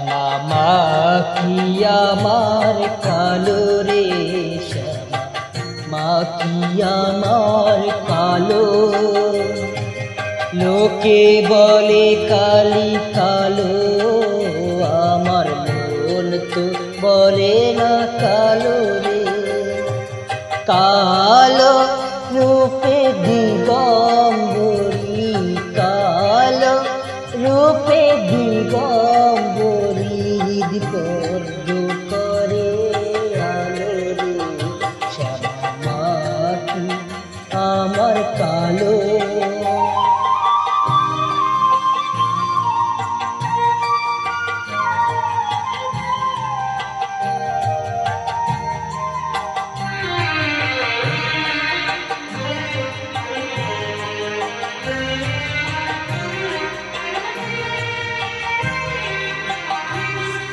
শ্যামা মাখি আমার কালো রে, শ্যামা মাখি আমার কালো। লোকে বলে কালি কালো, আমার মন তো বলে না কালো রে। কালো রূপে দিগম্বরী, কালো রূপে দিগম্বরী, হৃদপদ্ম করে আলো রে। শ্যামা মাখি আমার কালো।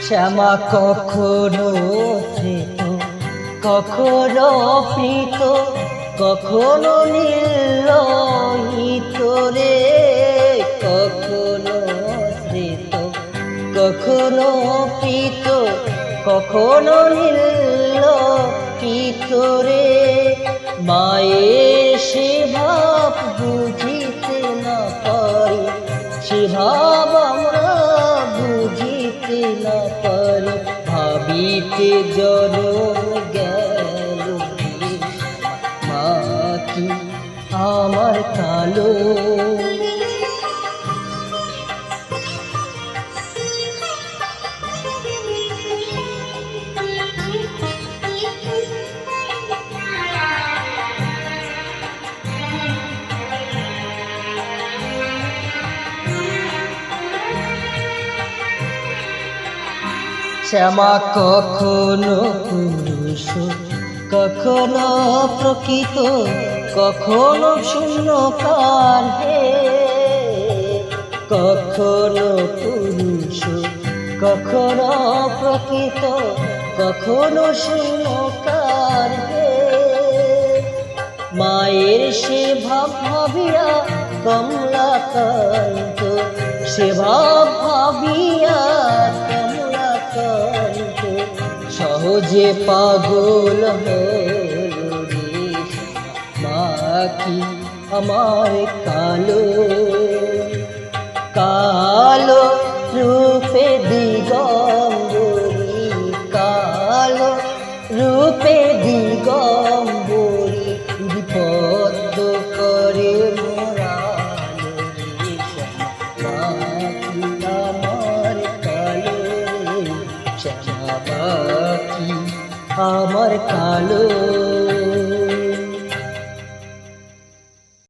শ্যামা কখনো ধৃত, কখনো প্রীত, কখনো নির্লোহিত রে। কখনো ধৃত, কখনো প্রীত, কখনো নির্লোহিত রে। মায়ের সে ভাব বুঝিতে না পারি, সে ভাব আমরা বুঝিতে না পারি, ভাবিতে জনম গেল মাখি আমার কালো। শ্যামা কখনো পুরুষ, কখনো প্রকৃত, কখনো শূন্যকার হে। কখনো পুরুষ, কখনো প্রকৃত, কখনো শূন্যকার হে। মায়ের সে ভাব ভাবিয়া কমলাকান্ত, সে ভাব ভাবিয়া কমলাকান্ত, সহজে পাগল হলো রে। মাখি আমার কালো, কালো রূপে দিগম্বরী, কালো রূপে দিগম্বরী, বিপদ করে মোরালো রে। মাখি আমার কালো, শ্যামা মাখি আমার কালো।